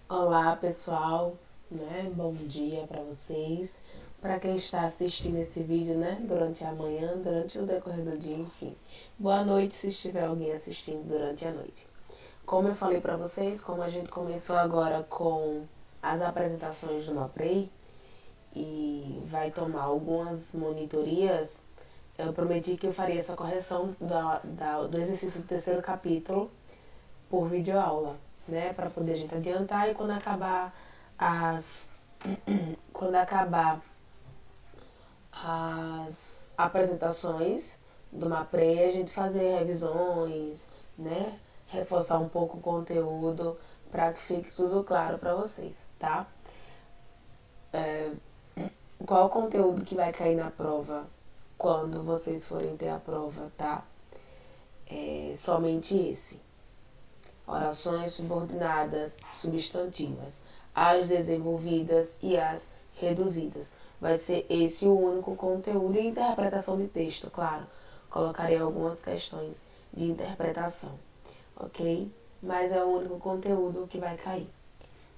Olá, pessoal, né? Bom dia para vocês. Para quem está assistindo esse vídeo, né? Durante a manhã, durante o decorrer do dia, enfim. Boa noite se estiver alguém assistindo durante a noite. Como eu falei para vocês, como a gente começou agora com as apresentações do MAPREI e vai tomar algumas monitorias, eu prometi que eu faria essa correção do exercício do terceiro capítulo por videoaula, né, para poder a gente adiantar e as quando acabar as apresentações do MAPRE, a gente fazer revisões, né, reforçar um pouco o conteúdo para que fique tudo claro para vocês, tá? Qual o conteúdo que vai cair na prova quando vocês forem ter a prova, tá? É somente esse. Orações subordinadas substantivas, as desenvolvidas e as reduzidas. Vai ser esse o único conteúdo e interpretação de texto, claro. Colocarei algumas questões de interpretação, ok? Mas é o único conteúdo que vai cair,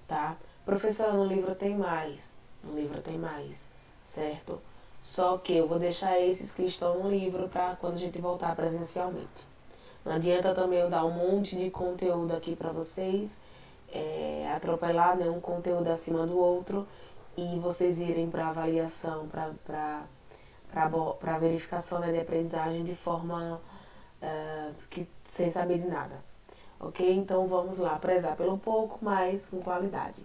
tá? Professora, no livro tem mais. No livro tem mais, certo? Só que eu vou deixar esses que estão no livro para quando a gente voltar presencialmente. Não adianta também eu dar um monte de conteúdo aqui para vocês, atropelar, né, um conteúdo acima do outro e vocês irem para avaliação, para verificação, né, de aprendizagem de forma sem saber de nada. Ok? Então vamos lá, prezar pelo pouco, mas com qualidade.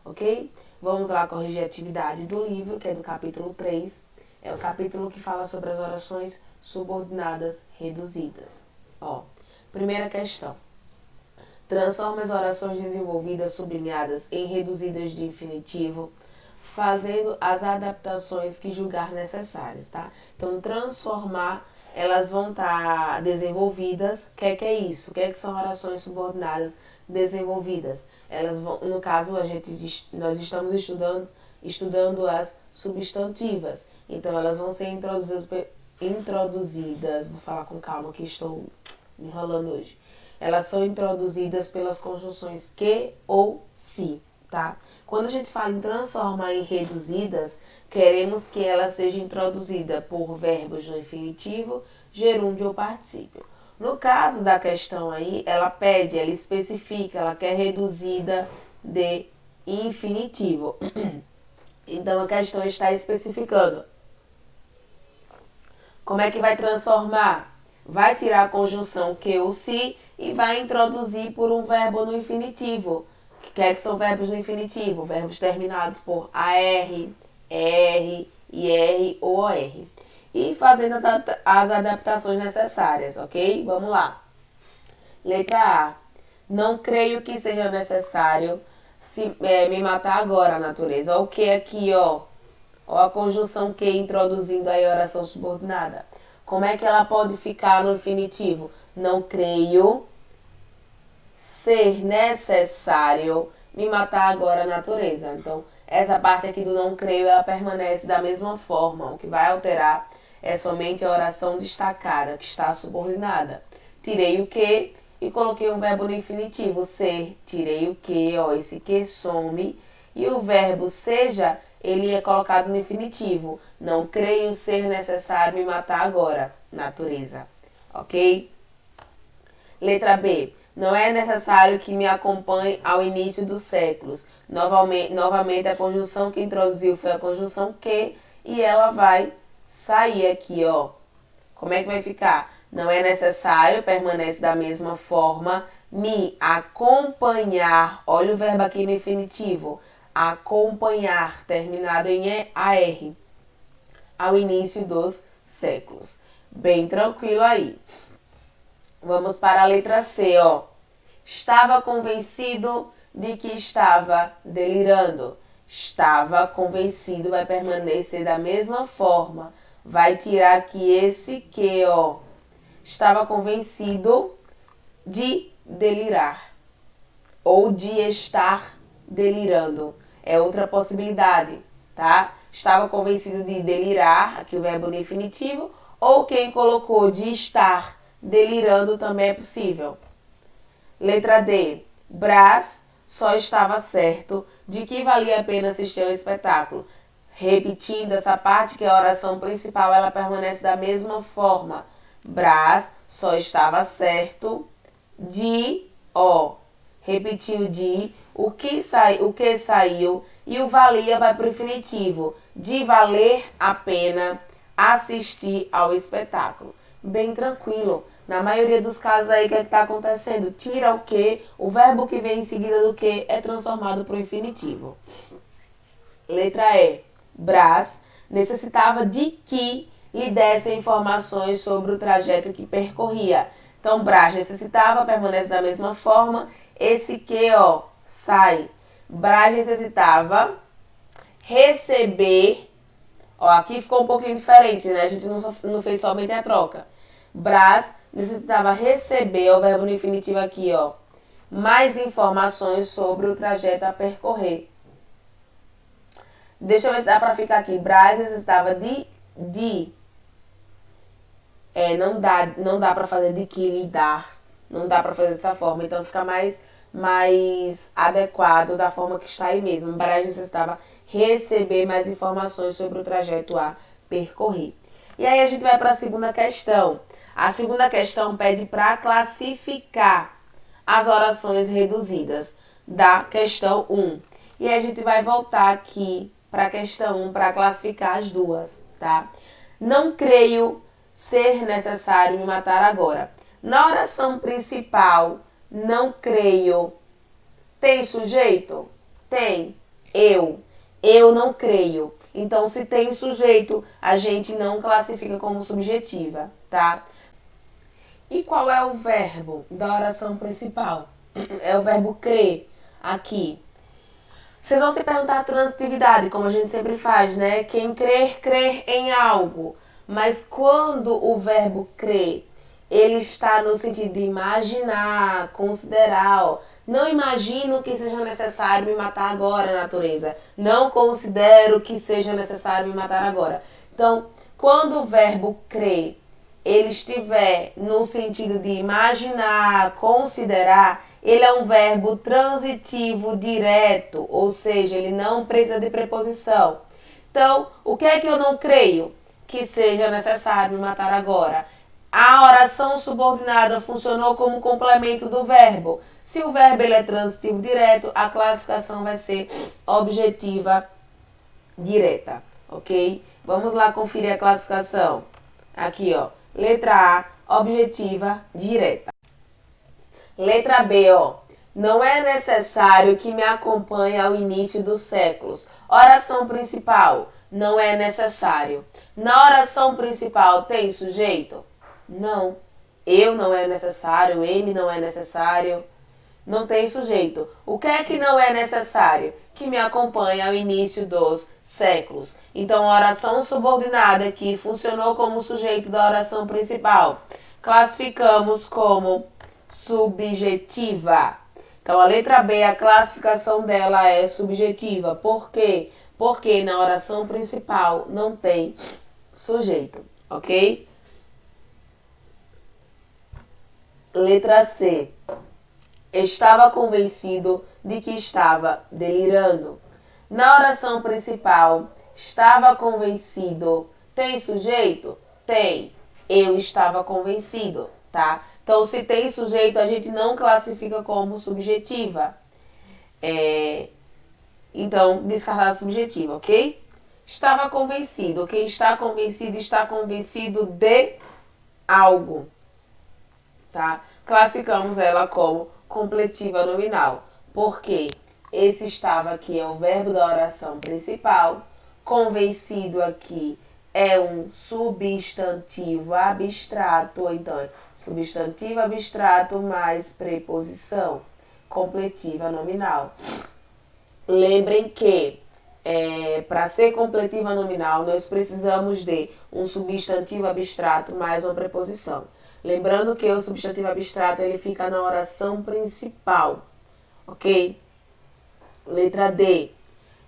Ok? Vamos lá corrigir a atividade do livro, que é do capítulo 3. É o capítulo que fala sobre as orações subordinadas reduzidas. Ó, primeira questão. Transforma as orações desenvolvidas sublinhadas em reduzidas de infinitivo, fazendo as adaptações que julgar necessárias, tá? Então, transformar, elas vão estar desenvolvidas. O que é isso? O que são orações subordinadas desenvolvidas? Elas vão, no caso, nós estamos estudando as substantivas. Então, elas vão ser introduzidas, vou falar com calma que estou me enrolando hoje. Elas são introduzidas pelas conjunções que ou se, tá? Quando a gente fala em transformar em reduzidas, queremos que ela seja introduzida por verbos no infinitivo, gerúndio ou particípio. No caso da questão aí, ela especifica, ela quer reduzida de infinitivo. Então a questão está especificando. Como é que vai transformar? Vai tirar a conjunção que ou se e vai introduzir por um verbo no infinitivo. O que são verbos no infinitivo? Verbos terminados por AR, ER, IR ou OR. E fazendo as adaptações necessárias, ok? Vamos lá. Letra A. Não creio que seja necessário me matar agora, natureza. Olha o que aqui, ó. Ó a conjunção que introduzindo aí a oração subordinada. Como é que ela pode ficar no infinitivo? Não creio ser necessário me matar agora, natureza. Então, essa parte aqui do não creio, ela permanece da mesma forma. O que vai alterar é somente a oração destacada, que está subordinada. Tirei o que e coloquei um verbo no infinitivo, ser. Tirei o que, ó, esse que some. E o verbo seja, ele é colocado no infinitivo. Não creio ser necessário me matar agora, natureza. Ok? Letra B. Não é necessário que me acompanhe ao início dos séculos. Novamente a conjunção que introduziu foi a conjunção que e ela vai sair aqui, ó. Como é que vai ficar? Não é necessário, permanece da mesma forma. Me acompanhar, olha o verbo aqui no infinitivo. Acompanhar, terminado em AR, ao início dos séculos. Bem tranquilo aí. Vamos para a letra C, ó. Estava convencido de que estava delirando. Estava convencido, vai permanecer da mesma forma. Vai tirar aqui esse que, ó. Estava convencido de delirar. Ou de estar delirando. É outra possibilidade, tá? Estava convencido de delirar, aqui o verbo no infinitivo. Ou quem colocou de estar delirando também é possível. Letra D. Brás só estava certo de que valia a pena assistir ao espetáculo. Repetindo essa parte, que é a oração principal, ela permanece da mesma forma. Brás só estava certo de, repetiu de, o que saiu, e o valia vai para o infinitivo, de valer a pena assistir ao espetáculo. Bem tranquilo. Na maioria dos casos aí, o que é que está acontecendo? Tira o que, o verbo que vem em seguida do que é transformado para o infinitivo. Letra E. Brás necessitava de que lhe dessem informações sobre o trajeto que percorria. Então, Brás necessitava, permanece da mesma forma. Esse que, sai. Brás necessitava receber. Aqui ficou um pouquinho diferente, né? A gente não fez somente a troca. Brás necessitava receber, o verbo no infinitivo aqui, mais informações sobre o trajeto a percorrer. Deixa eu ver se dá pra ficar aqui. Brás necessitava de. Não dá pra fazer de que lhe dar. Não dá pra fazer dessa forma. Então fica mais adequado da forma que está aí mesmo. Brás necessitava receber mais informações sobre o trajeto a percorrer. E aí a gente vai para a segunda questão. A segunda questão pede para classificar as orações reduzidas da questão 1. E aí a gente vai voltar aqui para a questão 1 para classificar as duas, tá? Não creio ser necessário me matar agora. Na oração principal, não creio, tem sujeito? Tem. Eu não creio. Então, se tem sujeito, a gente não classifica como subjetiva, tá? E qual é o verbo da oração principal? É o verbo crer, aqui. Vocês vão se perguntar a transitividade, como a gente sempre faz, né? Quem crer, crer em algo. Mas quando o verbo crer, ele está no sentido de imaginar, considerar. Não imagino que seja necessário me matar agora, natureza. Não considero que seja necessário me matar agora. Então, quando o verbo crer, ele estiver no sentido de imaginar, considerar, ele é um verbo transitivo direto, ou seja, ele não precisa de preposição. Então, o que é que eu não creio que seja necessário me matar agora? A oração subordinada funcionou como complemento do verbo. Se o verbo ele é transitivo direto, a classificação vai ser objetiva direta, ok? Vamos lá conferir a classificação. Aqui, letra A, objetiva direta. Letra B, não é necessário que me acompanhe ao início dos séculos. Oração principal, não é necessário. Na oração principal tem sujeito? Não. Eu não é necessário, ele não é necessário. Não tem sujeito. O que é que não é necessário? Que me acompanhe ao início dos séculos. Então, a oração subordinada aqui funcionou como sujeito da oração principal. Classificamos como subjetiva. Então, a letra B, a classificação dela é subjetiva. Por quê? Porque na oração principal não tem sujeito, ok? Letra C. Estava convencido de que estava delirando. Na oração principal, estava convencido. Tem sujeito? Tem. Eu estava convencido, tá? Então, se tem sujeito, a gente não classifica como subjetiva. Então, descartado subjetiva, ok? Estava convencido. Quem está convencido de algo, tá? Classificamos ela como completiva nominal. Porque esse estava aqui é o verbo da oração principal. Convencido aqui é um substantivo abstrato. Então, é substantivo abstrato mais preposição. Completiva nominal. Lembrem que para ser completiva nominal, nós precisamos de um substantivo abstrato mais uma preposição. Lembrando que o substantivo abstrato ele fica na oração principal, ok? Letra D.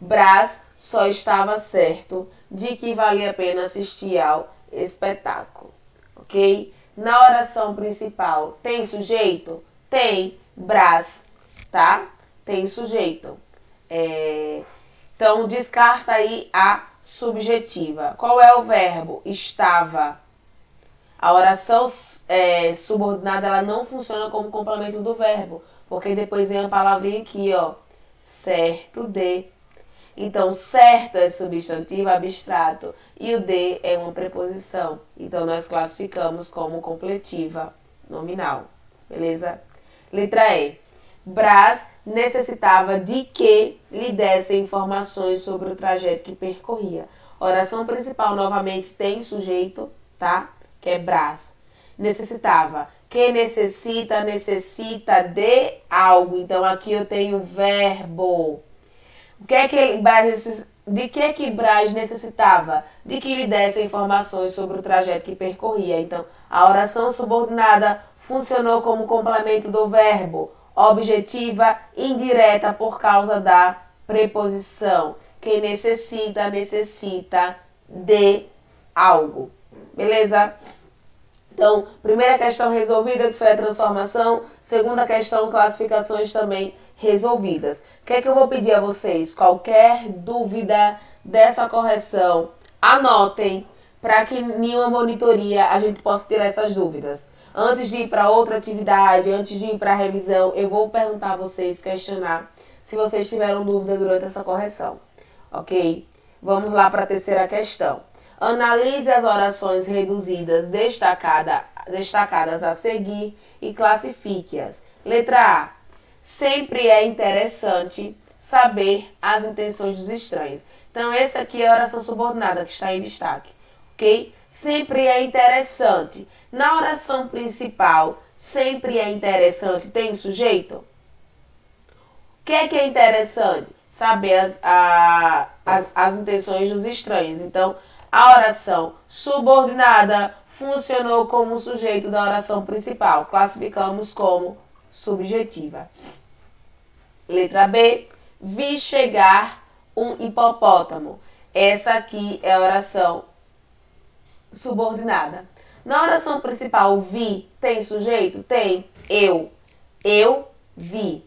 Brás só estava certo de que valia a pena assistir ao espetáculo, ok? Na oração principal, tem sujeito? Tem. Brás, tá? tem sujeito. Então, descarta aí a subjetiva. Qual é o verbo? Estava. A oração subordinada, ela não funciona como complemento do verbo, porque depois vem a palavrinha aqui, ó, certo de. Então, certo é substantivo abstrato e o de é uma preposição. Então, nós classificamos como completiva nominal. Beleza? Letra E. Brás necessitava de que lhe dessem informações sobre o trajeto que percorria. Oração principal, novamente, tem sujeito, tá? Que é Brás. Necessitava. Quem necessita, necessita de algo. Então, aqui eu tenho verbo. De que Brás necessitava? De que lhe dessem informações sobre o trajeto que percorria. Então, a oração subordinada funcionou como complemento do verbo. Objetiva, indireta por causa da preposição. Quem necessita, necessita de algo. Beleza? Então, primeira questão resolvida, que foi a transformação. Segunda questão, classificações também resolvidas. O que é que eu vou pedir a vocês? Qualquer dúvida dessa correção, anotem para que em uma monitoria a gente possa tirar essas dúvidas. Antes de ir para outra atividade, antes de ir para a revisão, eu vou perguntar a vocês, questionar, se vocês tiveram dúvida durante essa correção. Ok? Vamos lá para a terceira questão. Analise as orações reduzidas destacadas a seguir e classifique-as. Letra A. Sempre é interessante saber as intenções dos estranhos. Então, essa aqui é a oração subordinada que está em destaque. Ok? Sempre é interessante. Na oração principal, sempre é interessante, tem sujeito? O que é interessante? Saber as intenções dos estranhos. Então, a oração subordinada funcionou como sujeito da oração principal. Classificamos como subjetiva. Letra B. Vi chegar um hipopótamo. Essa aqui é a oração subordinada. Na oração principal, vi, tem sujeito? Tem. Eu. Eu vi.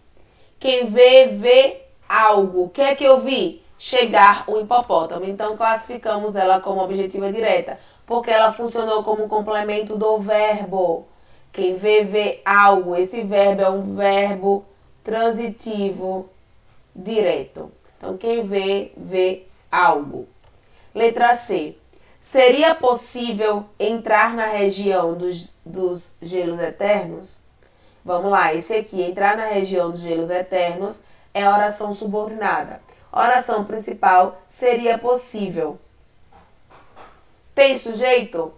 Quem vê, vê algo. O que é que eu vi? Chegar um hipopótamo. Então, classificamos ela como objetiva direta, porque ela funcionou como complemento do verbo. Quem vê, vê algo. Esse verbo é um verbo transitivo direto. Então, quem vê, vê algo. Letra C. Seria possível entrar na região dos gelos eternos? Vamos lá, esse aqui, entrar na região dos gelos eternos, é a oração subordinada. Oração principal, seria possível. Tem sujeito?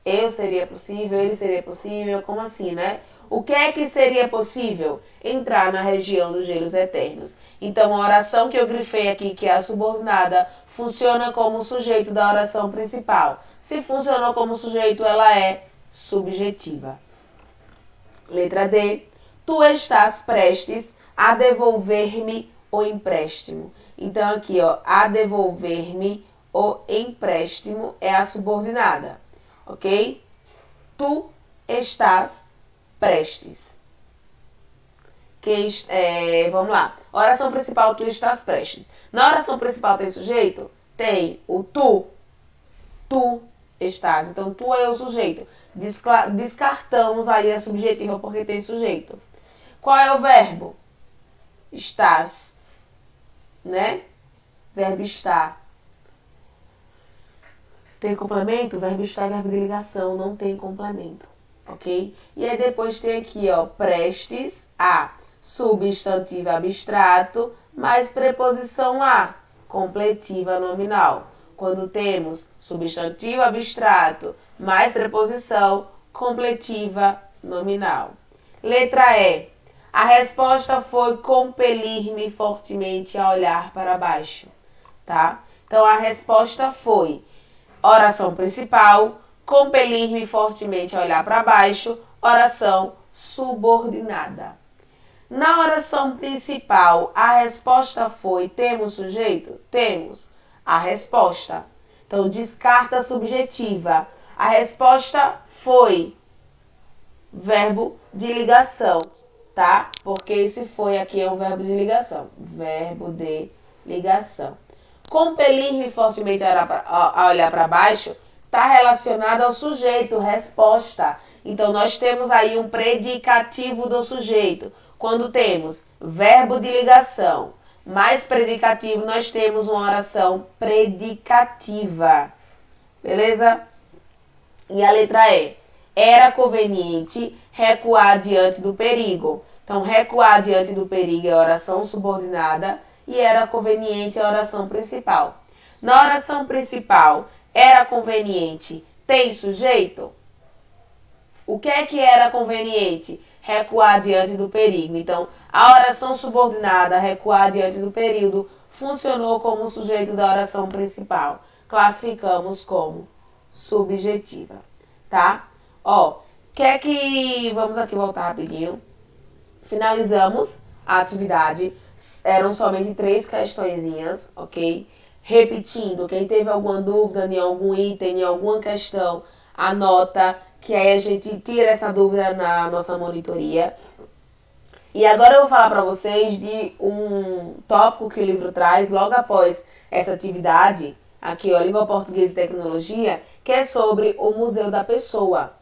Eu seria possível, ele seria possível, como assim, né? O que é que seria possível? Entrar na região dos gelos eternos. Então, a oração que eu grifei aqui, que é a subordinada, funciona como sujeito da oração principal. Se funcionou como sujeito, ela é subjetiva. Letra D. Tu estás prestes a devolver-me o empréstimo. Então, aqui, ó, a devolver-me o empréstimo é a subordinada. Ok? Tu estás prestes. Vamos lá. Oração principal, tu estás prestes. Na oração principal tem sujeito? Tem o tu. Tu estás. Então, tu é o sujeito. Descartamos aí a subjetiva porque tem sujeito. Qual é o verbo? Estás. Né? Verbo estar. Tem complemento? O verbo estar é verbo de ligação, não tem complemento. Ok? E aí depois tem aqui, ó, prestes a substantivo abstrato mais preposição a, completiva nominal. Quando temos substantivo abstrato mais preposição, completiva nominal. Letra E. A resposta foi compelir-me fortemente a olhar para baixo. Tá? Então, a resposta foi oração principal, compelir-me fortemente a olhar para baixo, oração subordinada. Na oração principal, a resposta foi, temos sujeito? Temos a resposta. Então, descarta a subjetiva. A resposta foi verbo de ligação, tá? Porque esse foi aqui é um verbo de ligação. Verbo de ligação. Compelir-me fortemente a olhar para baixo está relacionado ao sujeito, resposta. Então, nós temos aí um predicativo do sujeito. Quando temos verbo de ligação mais predicativo, nós temos uma oração predicativa. Beleza? E a letra E. Era conveniente recuar diante do perigo. Então, recuar diante do perigo é a oração subordinada e era conveniente é a oração principal. Na oração principal, era conveniente, tem sujeito? O que é que era conveniente? Recuar diante do perigo. Então, a oração subordinada, recuar diante do perigo, funcionou como sujeito da oração principal. Classificamos como subjetiva, tá? Ó, vamos aqui voltar rapidinho. Finalizamos a atividade. Eram somente 3 questõezinhas, ok? Repetindo, quem teve alguma dúvida em algum item, em alguma questão, anota, que aí a gente tira essa dúvida na nossa monitoria. E agora eu vou falar para vocês de um tópico que o livro traz logo após essa atividade, aqui ó, Língua Portuguesa e Tecnologia, que é sobre o Museu da Pessoa.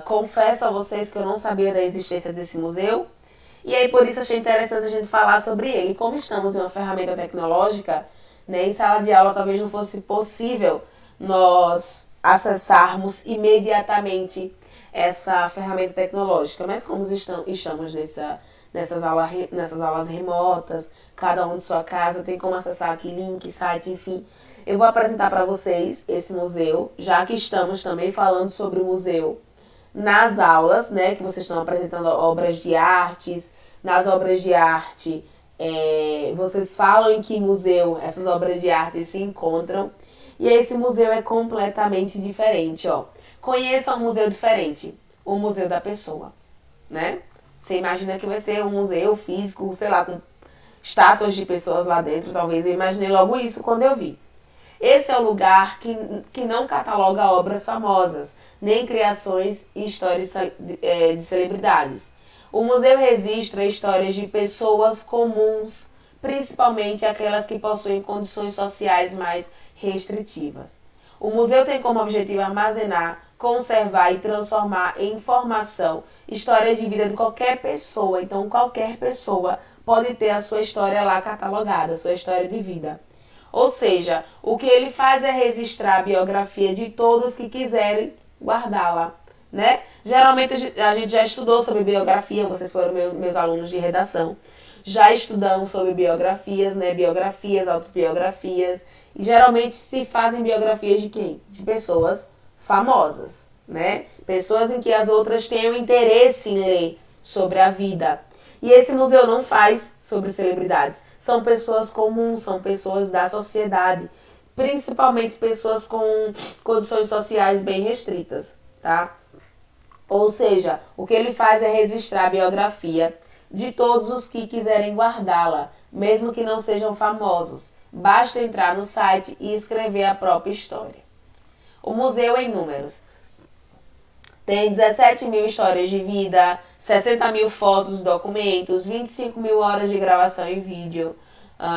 Confesso a vocês que eu não sabia da existência desse museu, e aí por isso achei interessante a gente falar sobre ele. Como estamos em uma ferramenta tecnológica, né, em sala de aula talvez não fosse possível nós acessarmos imediatamente essa ferramenta tecnológica, mas como estamos nessas aulas remotas, cada um de sua casa, tem como acessar aqui link, site, enfim. Eu vou apresentar para vocês esse museu, já que estamos também falando sobre o museu nas aulas, né, que vocês estão apresentando obras de artes. Nas obras de arte, vocês falam em que museu essas obras de arte se encontram. E esse museu é completamente diferente, ó. Conheça um museu diferente, o Museu da Pessoa, né? Você imagina que vai ser um museu físico, sei lá, com estátuas de pessoas lá dentro, talvez. Eu imaginei logo isso quando eu vi. Esse é o lugar que não cataloga obras famosas, nem criações e histórias de celebridades. O museu registra histórias de pessoas comuns, principalmente aquelas que possuem condições sociais mais restritivas. O museu tem como objetivo armazenar, conservar e transformar em informação histórias de vida de qualquer pessoa. Então, qualquer pessoa pode ter a sua história lá catalogada, a sua história de vida. Ou seja, o que ele faz é registrar a biografia de todos que quiserem guardá-la, né? Geralmente a gente já estudou sobre biografia, vocês foram meus alunos de redação. Já estudamos sobre biografias, né? Biografias, autobiografias. E geralmente se fazem biografias de quem? De pessoas famosas, né? Pessoas em que as outras tenham interesse em ler sobre a vida. E esse museu não faz sobre celebridades. São pessoas comuns, são pessoas da sociedade. Principalmente pessoas com condições sociais bem restritas, tá? Ou seja, o que ele faz é registrar a biografia de todos os que quiserem guardá-la, mesmo que não sejam famosos. Basta entrar no site e escrever a própria história. O museu em números. Tem 17 mil histórias de vida, 60 mil fotos e documentos, 25 mil horas de gravação em vídeo,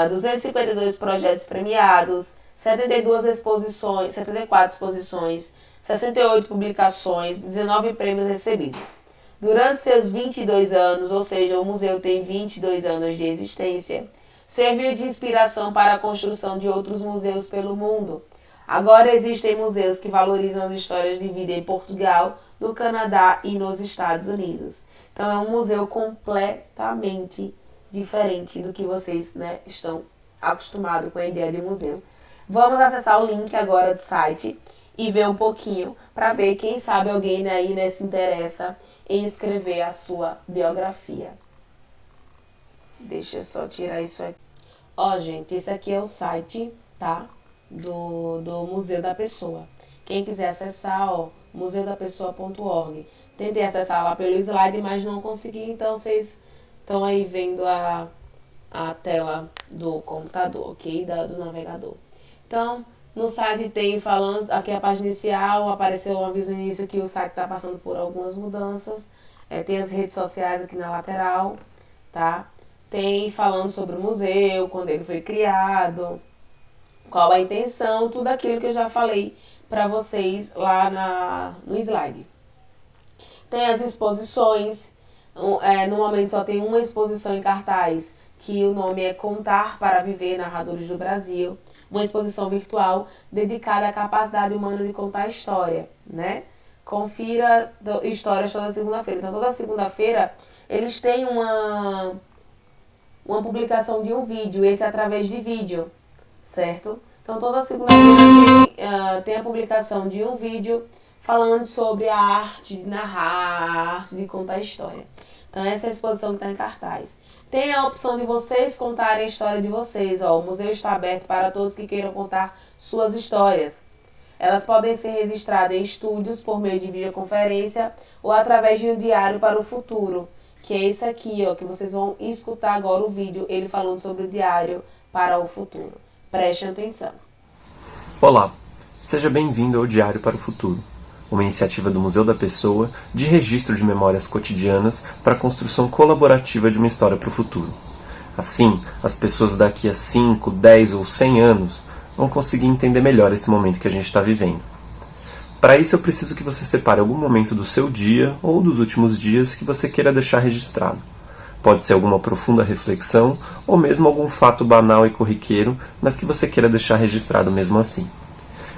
252 projetos premiados, 74 exposições, 68 publicações, 19 prêmios recebidos. Durante seus 22 anos, ou seja, o museu tem 22 anos de existência, serviu de inspiração para a construção de outros museus pelo mundo. Agora existem museus que valorizam as histórias de vida em Portugal, no Canadá e nos Estados Unidos. Então é um museu completamente diferente do que vocês, né, estão acostumados com a ideia de museu. Vamos acessar o link agora do site e ver um pouquinho para ver quem sabe alguém aí, né, se interessa em escrever a sua biografia. Deixa eu só tirar isso aqui. Ó, gente, esse aqui é o site, tá? Do Museu da Pessoa. Quem quiser acessar, ó, museudapessoa.org. Tentei acessar lá pelo slide, mas não consegui, então vocês estão aí vendo a tela do computador, ok? Do navegador. Então, no site tem falando, aqui a página inicial, apareceu um aviso no início que o site está passando por algumas mudanças. Tem as redes sociais aqui na lateral, tá? Tem falando sobre o museu, quando ele foi criado, qual a intenção, tudo aquilo que eu já falei para vocês lá no slide. Tem as exposições, no momento só tem uma exposição em cartaz, que o nome é Contar para Viver, Narradores do Brasil, uma exposição virtual dedicada à capacidade humana de contar história, né? Confira histórias toda segunda-feira. Então, toda segunda-feira, eles têm uma publicação de um vídeo, esse é através de vídeo, certo? Então, toda segunda-feira tem a publicação de um vídeo falando sobre a arte de narrar, a arte de contar história. Então, essa é a exposição que está em cartaz. Tem a opção de vocês contarem a história de vocês. O museu está aberto para todos que queiram contar suas histórias. Elas podem ser registradas em estúdios por meio de videoconferência ou através de um diário para o futuro, que é esse aqui, que vocês vão escutar agora o vídeo, ele falando sobre o diário para o futuro. Preste atenção. Olá, seja bem-vindo ao Diário para o Futuro, uma iniciativa do Museu da Pessoa de registro de memórias cotidianas para a construção colaborativa de uma história para o futuro. Assim, as pessoas daqui a 5, 10 ou 100 anos vão conseguir entender melhor esse momento que a gente está vivendo. Para isso, eu preciso que você separe algum momento do seu dia ou dos últimos dias que você queira deixar registrado. Pode ser alguma profunda reflexão ou mesmo algum fato banal e corriqueiro, mas que você queira deixar registrado mesmo assim.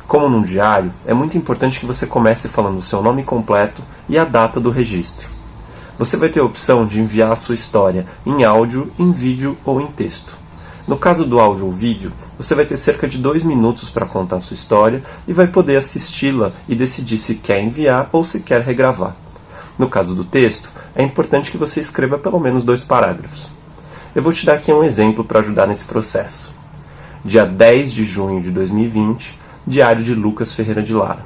Como num diário, é muito importante que você comece falando o seu nome completo e a data do registro. Você vai ter a opção de enviar a sua história em áudio, em vídeo ou em texto. No caso do áudio ou vídeo, você vai ter cerca de 2 minutos para contar a sua história e vai poder assisti-la e decidir se quer enviar ou se quer regravar. No caso do texto, é importante que você escreva pelo menos 2 parágrafos. Eu vou te dar aqui um exemplo para ajudar nesse processo. Dia 10 de junho de 2020, Diário de Lucas Ferreira de Lara.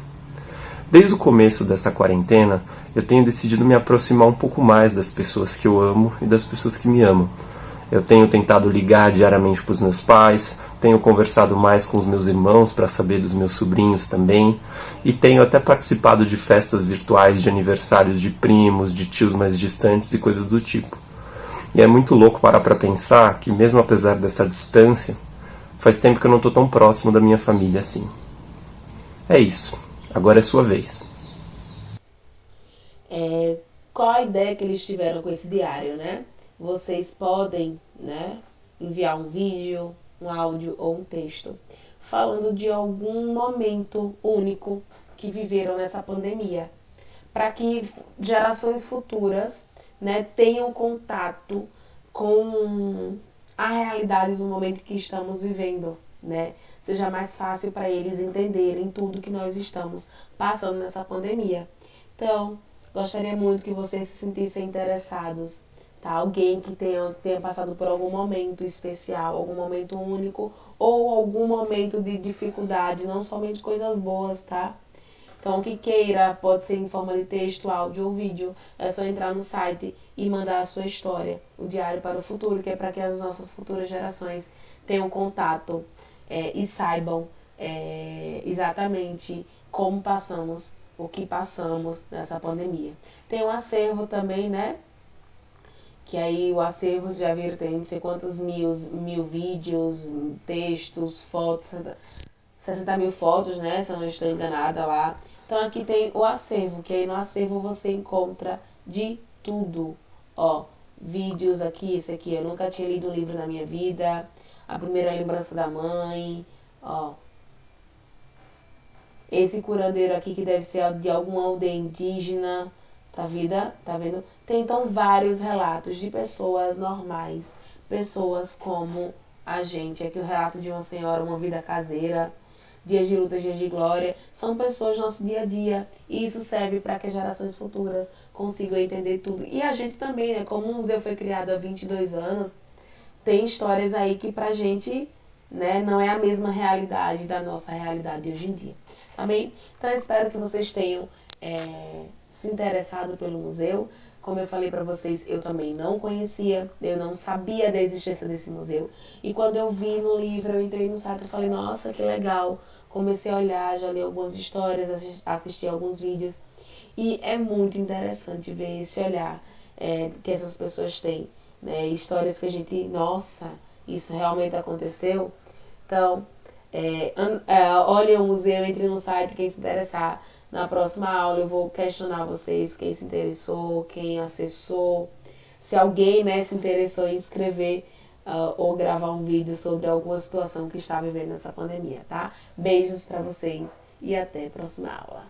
Desde o começo dessa quarentena, eu tenho decidido me aproximar um pouco mais das pessoas que eu amo e das pessoas que me amam. Eu tenho tentado ligar diariamente para os meus pais, tenho conversado mais com os meus irmãos para saber dos meus sobrinhos também, e tenho até participado de festas virtuais de aniversários de primos, de tios mais distantes e coisas do tipo. E é muito louco parar para pensar que, mesmo apesar dessa distância, faz tempo que eu não estou tão próximo da minha família assim. É isso. Agora é sua vez. Qual a ideia que eles tiveram com esse diário, né? Vocês podem, né, enviar um vídeo, um áudio ou um texto falando de algum momento único que viveram nessa pandemia, para que gerações futuras, né, tenham contato com a realidade do momento que estamos vivendo, né? Seja mais fácil para eles entenderem tudo que nós estamos passando nessa pandemia. Então, gostaria muito que vocês se sentissem interessados, tá? Alguém que tenha passado por algum momento especial, algum momento único ou algum momento de dificuldade, não somente coisas boas, tá? Então, o que queira, pode ser em forma de texto, áudio ou vídeo, é só entrar no site e mandar a sua história, o Diário para o Futuro, que é para que as nossas futuras gerações tenham contato e saibam exatamente como passamos, o que passamos nessa pandemia. Tem um acervo também, né? Que aí o acervo, já viram, tem não sei quantos mil vídeos, textos, fotos, 60 mil fotos, né? Se eu não estou enganada lá. Então aqui tem o acervo, que aí no acervo você encontra de tudo. Vídeos aqui, esse aqui, eu nunca tinha lido um livro na minha vida. A primeira lembrança da mãe, Esse curandeiro aqui que deve ser de alguma aldeia indígena, tá vendo? Tem então vários relatos de pessoas normais, pessoas como a gente. Aqui o relato de uma senhora, uma vida caseira, dias de luta, dias de glória, são pessoas do nosso dia a dia. E isso serve para que as gerações futuras consigam entender tudo. E a gente também, né? Como o museu foi criado há 22 anos, tem histórias aí que pra gente, né, não é a mesma realidade da nossa realidade hoje em dia. Tá bem? Então eu espero que vocês tenham se interessado pelo museu. Como eu falei para vocês, eu também não conhecia, eu não sabia da existência desse museu. E quando eu vi no livro, eu entrei no site e falei, nossa, que legal. Comecei a olhar, já li algumas histórias, assisti alguns vídeos. E é muito interessante ver esse olhar que essas pessoas têm. Né? Histórias que a gente, nossa, isso realmente aconteceu. Então, olhem o museu, entre no site, quem se interessar. Na próxima aula eu vou questionar vocês quem se interessou, quem acessou, se alguém, né, se interessou em escrever ou gravar um vídeo sobre alguma situação que está vivendo nessa pandemia, tá? Beijos para vocês e até a próxima aula.